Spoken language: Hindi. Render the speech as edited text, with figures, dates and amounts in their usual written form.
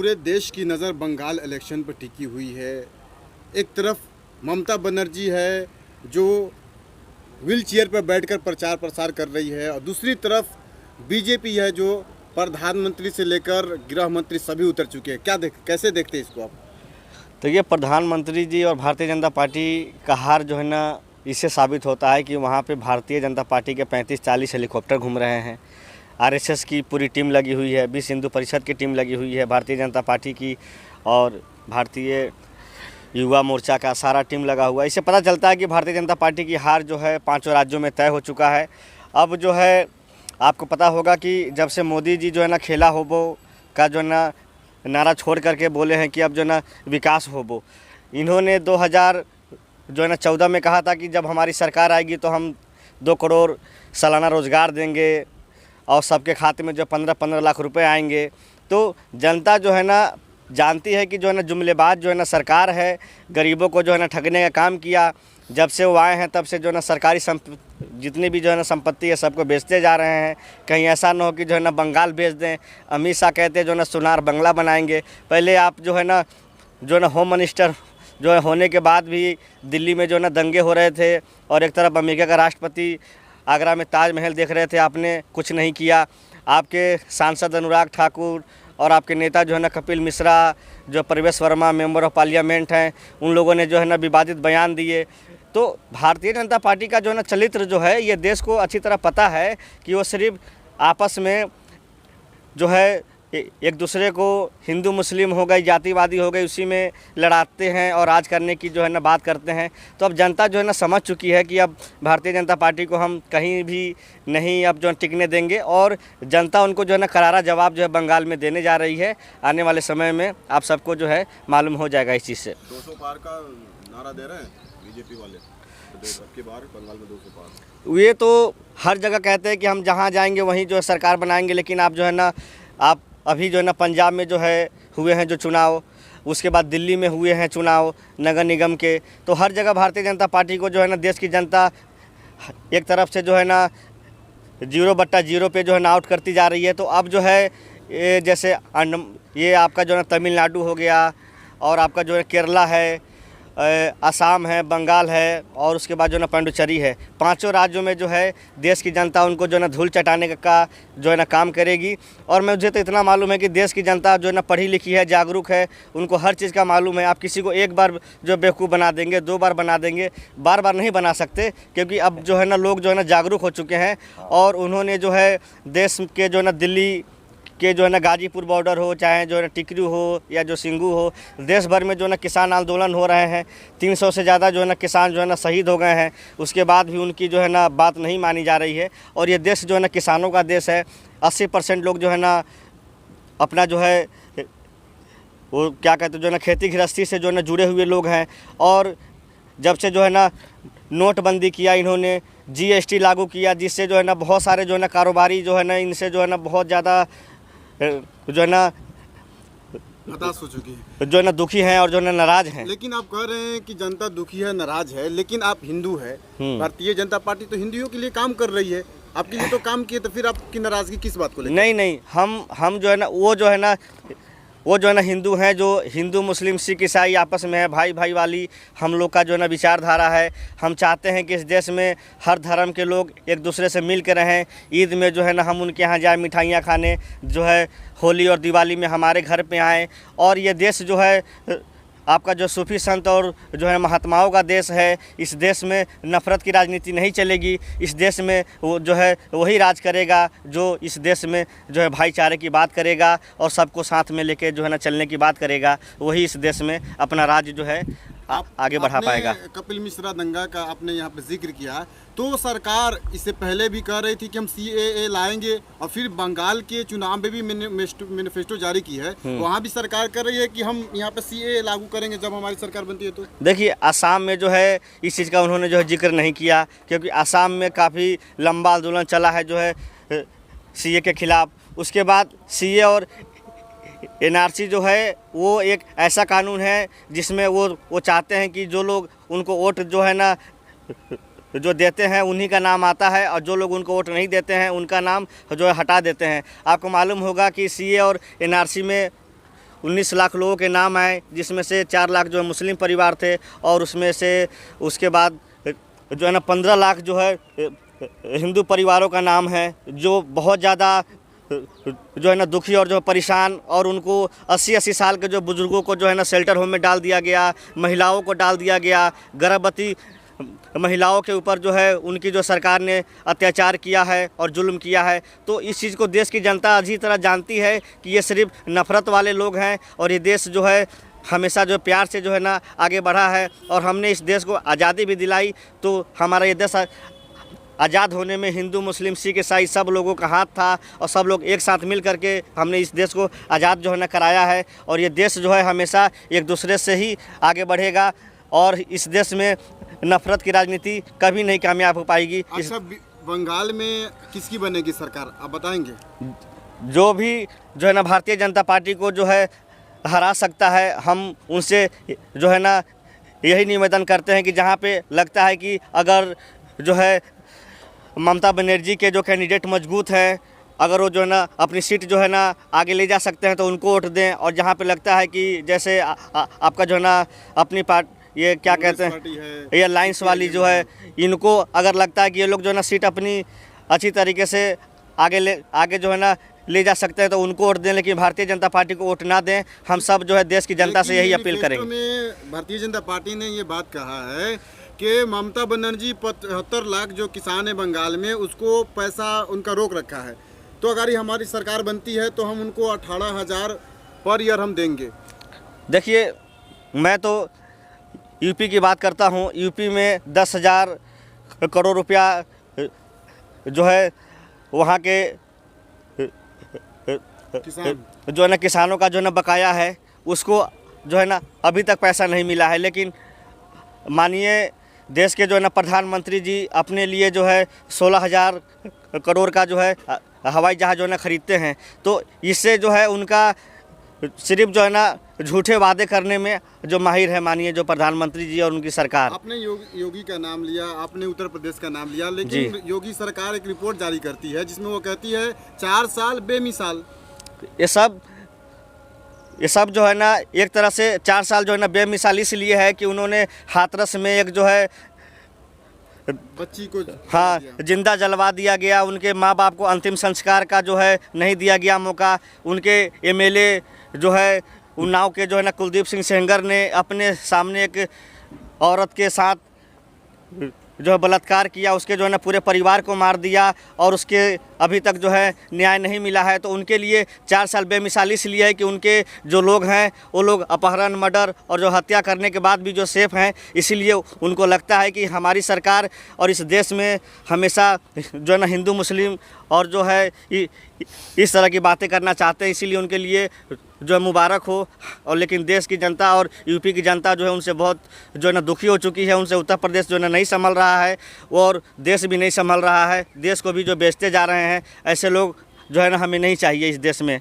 पूरे देश की नज़र बंगाल इलेक्शन पर टिकी हुई है। एक तरफ ममता बनर्जी है जो व्हील चेयर पर बैठकर प्रचार प्रसार कर रही है, और दूसरी तरफ बीजेपी है जो प्रधानमंत्री से लेकर गृह मंत्री सभी उतर चुके हैं। कैसे देखते हैं इसको आप? तो ये प्रधानमंत्री जी और भारतीय जनता पार्टी का हार जो है ना, इससे साबित होता है कि वहाँ पे भारतीय जनता पार्टी के 35-40 हेलीकॉप्टर घूम रहे हैं। आरएसएस की पूरी टीम लगी हुई है, विश्व हिंदू परिषद की टीम लगी हुई है, भारतीय जनता पार्टी की और भारतीय युवा मोर्चा का सारा टीम लगा हुआ है। इससे पता चलता है कि भारतीय जनता पार्टी की हार जो है 5 राज्यों में तय हो चुका है। अब जो है आपको पता होगा कि जब से मोदी जी जो है ना खेला होबो का जो है ना नारा छोड़ करके बोले हैं कि अब जो है ना विकास होबो, इन्होंने 2014 में कहा था कि जब हमारी सरकार आएगी तो हम 2 करोड़ सालाना रोज़गार देंगे और सबके खाते में जो 15-15 लाख रुपए आएंगे। तो जनता जो है ना जानती है कि जो है ना जुमलेबाज जो है ना सरकार है, गरीबों को जो है ना ठगने का काम किया। जब से वो आए हैं तब से जो है ना सरकारी जितनी भी जो है ना संपत्ति है सबको बेचते जा रहे हैं। कहीं ऐसा ना हो कि जो है ना बंगाल बेच दें। अमित शाह कहते हैं जो है ना सोनार बंगला बनाएंगे। पहले आप जो है ना होम मिनिस्टर जो है होने के बाद भी दिल्ली में जो है ना दंगे हो रहे थे, और एक तरफ अमेरिका का राष्ट्रपति आगरा में ताजमहल देख रहे थे, आपने कुछ नहीं किया। आपके सांसद अनुराग ठाकुर और आपके नेता जो है ना कपिल मिश्रा, जो प्रवेश वर्मा मेंबर ऑफ पार्लियामेंट हैं, उन लोगों ने जो है ना विवादित बयान दिए। तो भारतीय जनता पार्टी का जो है ना चरित्र जो है, ये देश को अच्छी तरह पता है कि वो सिर्फ आपस में जो है एक दूसरे को हिंदू मुस्लिम हो गई, जातिवादी हो गई, उसी में लड़ाते हैं और राज करने की जो है ना बात करते हैं। तो अब जनता जो है ना समझ चुकी है कि अब भारतीय जनता पार्टी को हम कहीं भी नहीं अब जो टिकने देंगे, और जनता उनको जो है ना करारा जवाब जो है बंगाल में देने जा रही है। आने वाले समय में आप सबको जो है मालूम हो जाएगा इस चीज़ से। 200 पार का नारा दे रहे हैं बीजेपी वाले, तो अब की बार बंगाल में 200 पार। ये तो हर जगह कहते हैं कि हम जहाँ जाएंगे वहीं जो है सरकार बनाएंगे, लेकिन आप जो है ना आप अभी जो है ना पंजाब में जो है हुए हैं जो चुनाव, उसके बाद दिल्ली में हुए हैं चुनाव नगर निगम के, तो हर जगह भारतीय जनता पार्टी को जो है ना देश की जनता एक तरफ से जो है ना 0/0 पे जो है ना आउट करती जा रही है। तो अब जो है ये जैसे ये आपका जो है ना तमिलनाडु हो गया, और आपका जो है केरला है, असम है, बंगाल है, और उसके बाद जो है ना पांडिचेरी है। 5 राज्यों में जो है देश की जनता उनको जो है ना धूल चटाने का जो है ना काम करेगी। और मुझे तो इतना मालूम है कि देश की जनता जो है ना पढ़ी लिखी है, जागरूक है, उनको हर चीज़ का मालूम है। आप किसी को एक बार जो बेवकूफ़ बना देंगे, 2 बार बना देंगे, बार बार नहीं बना सकते, क्योंकि अब जो है ना लोग जो है ना जागरूक हो चुके हैं। और उन्होंने जो है देश के जो है ना दिल्ली के जो है ना गाजीपुर बॉर्डर हो, चाहे जो है ना टिकरी हो या जो सिंगू हो, देश भर में जो है ना किसान आंदोलन हो रहे हैं। 300 से ज़्यादा जो है ना किसान जो है ना शहीद हो गए हैं। उसके बाद भी उनकी जो है ना बात नहीं मानी जा रही है। और ये देश जो है ना किसानों का देश है। 80% लोग जो है ना अपना जो है वो क्या कहते हैं जो है ना खेती गृहस्थी से जो है ना जुड़े हुए लोग हैं। और जब से जो है ना नोटबंदी किया, इन्होंने GST लागू किया, जिससे जो है ना बहुत सारे जो है ना कारोबारी जो है ना इनसे जो है ना बहुत ज़्यादा जो है ना हताश हो चुकी है, जो है ना दुखी हैं और जो है ना नाराज हैं। लेकिन आप कह रहे हैं कि जनता दुखी है, नाराज है, लेकिन आप हिंदू है। भारतीय जनता पार्टी तो हिंदुओं के लिए काम कर रही है, आपके लिए तो काम किए, तो फिर आपकी नाराजगी किस बात को लेकर? नहीं, हम जो है ना वो जो है ना हिंदू हैं, जो हिंदू मुस्लिम सिख ईसाई आपस में है, भाई भाई वाली हम लोग का जो है ना विचारधारा है। हम चाहते हैं कि इस देश में हर धर्म के लोग एक दूसरे से मिल कर रहें। ईद में जो है ना हम उनके यहाँ जाए मिठाइयाँ खाने, जो है होली और दिवाली में हमारे घर पे आएँ। और ये देश जो है आपका जो सूफी संत और जो है महात्माओं का देश है। इस देश में नफ़रत की राजनीति नहीं चलेगी। इस देश में वो जो है वही राज करेगा जो इस देश में जो है भाईचारे की बात करेगा और सबको साथ में लेके जो है ना चलने की बात करेगा। वही इस देश में अपना राज्य जो है आगे बढ़ा पाएगा। कपिल मिश्रा दंगा का आपने यहाँ पे जिक्र किया, तो सरकार इससे पहले भी कह रही थी कि हम CAA लाएंगे, और फिर बंगाल के चुनाव में भी मैनिफेस्टो जारी की है, वहाँ भी सरकार कर रही है कि हम यहाँ पे CAA लागू करेंगे जब हमारी सरकार बनती है। तो देखिए असम में जो है इस चीज़ का उन्होंने जो है जिक्र नहीं किया, क्योंकि असम में काफ़ी लंबा आंदोलन चला है जो है CAA के खिलाफ। उसके बाद CAA और NRC जो है वो एक ऐसा कानून है जिसमें वो चाहते हैं कि जो लोग उनको वोट जो है ना जो देते हैं उन्हीं का नाम आता है, और जो लोग उनको वोट नहीं देते हैं उनका नाम जो है हटा देते हैं। आपको मालूम होगा कि CAA और NRC में 19 लाख लोगों के नाम आए, जिसमें से 4 लाख जो है मुस्लिम परिवार थे, और उसमें से उसके बाद जो है ना 15 लाख जो है हिंदू परिवारों का नाम है, जो बहुत ज़्यादा जो है ना दुखी और जो परेशान, और उनको 80-80 साल के जो बुज़ुर्गों को जो है ना शेल्टर होम में डाल दिया गया, महिलाओं को डाल दिया गया, गर्भवती महिलाओं के ऊपर जो है उनकी जो सरकार ने अत्याचार किया है और जुल्म किया है। तो इस चीज़ को देश की जनता अच्छी तरह जानती है कि ये सिर्फ नफ़रत वाले लोग हैं, और ये देश जो है हमेशा जो प्यार से जो है ना आगे बढ़ा है, और हमने इस देश को आज़ादी भी दिलाई। तो हमारा ये देश आज़ाद होने में हिंदू, मुस्लिम, सिख, ईसाई सब लोगों का हाथ था, और सब लोग एक साथ मिल करके हमने इस देश को आज़ाद जो है ना कराया है। और ये देश जो है हमेशा एक दूसरे से ही आगे बढ़ेगा, और इस देश में नफ़रत की राजनीति कभी नहीं कामयाब हो पाएगी। अच्छा, बंगाल में किसकी बनेगी सरकार, आप बताएंगे? जो भी जो है ना भारतीय जनता पार्टी को जो है हरा सकता है, हम उनसे जो है ना यही निवेदन करते हैं कि जहाँ पे लगता है कि अगर जो है ममता बनर्जी के जो कैंडिडेट मजबूत हैं, अगर वो जो है ना अपनी सीट जो है ना आगे ले जा सकते हैं तो उनको वोट दें। और जहाँ पे लगता है कि जैसे आपका जो है ना अपनी ये क्या कहते हैं, ये अलायंस वाली जो है, इनको अगर लगता है कि ये लोग जो है ना सीट अपनी अच्छी तरीके से आगे जो है ना ले जा सकते हैं तो उनको वोट दें, लेकिन भारतीय जनता पार्टी को वोट ना दें। हम सब जो है देश की जनता से यही अपील करेंगे। भारतीय जनता पार्टी ने ये बात कहा है कि ममता बनर्जी 75 लाख जो किसान है बंगाल में, उसको पैसा उनका रोक रखा है, तो अगर हमारी सरकार बनती है तो हम उनको 18,000 पर ईयर हम देंगे। देखिए, मैं तो यूपी की बात करता हूँ। यूपी में 10,000 करोड़ रुपया जो है वहाँ के जो है ना किसानों का जो है ना बकाया है, उसको जो है ना अभी तक पैसा नहीं मिला है। लेकिन माननीय देश के जो है ना प्रधानमंत्री जी अपने लिए जो है 16,000 करोड़ का जो है हवाई जहाज़ जो है ना ख़रीदते हैं। तो इससे जो है उनका सिर्फ जो है ना झूठे वादे करने में जो माहिर है माननीय जो प्रधानमंत्री जी और उनकी सरकार। आपने योगी का नाम लिया, आपने उत्तर प्रदेश का नाम लिया, लेकिन योगी सरकार एक रिपोर्ट जारी करती है जिसमें वो कहती है 4 साल बेमिसाल। ये सब जो है ना एक तरह से 4 साल जो है ना बेमिसाल इसलिए है कि उन्होंने हाथरस में एक जो है बच्ची को जिंदा जलवा दिया गया। उनके माँ बाप को अंतिम संस्कार का जो है नहीं दिया गया मौका। उनके एमएलए जो है उन्नाव के जो है ना कुलदीप सिंह सेंगर ने अपने सामने एक औरत के साथ जो है बलात्कार किया, उसके जो है ना पूरे परिवार को मार दिया, और उसके अभी तक जो है न्याय नहीं मिला है। तो उनके लिए 4 साल बेमिसाल इसलिए है कि उनके जो लोग हैं वो लोग अपहरण, मर्डर और जो हत्या करने के बाद भी जो सेफ हैं, इसीलिए उनको लगता है कि हमारी सरकार और इस देश में हमेशा जो है ना हिंदू, मुस्लिम और जो है इस तरह की बातें करना चाहते हैं। इसीलिए उनके लिए जो है मुबारक हो। और लेकिन देश की जनता और यूपी की जनता जो है उनसे बहुत जो है ना दुखी हो चुकी है। उनसे उत्तर प्रदेश जो है ना नहीं संभल रहा है, और देश भी नहीं संभल रहा है। देश को भी जो बेचते जा रहे हैं, ऐसे लोग जो है ना हमें नहीं चाहिए इस देश में।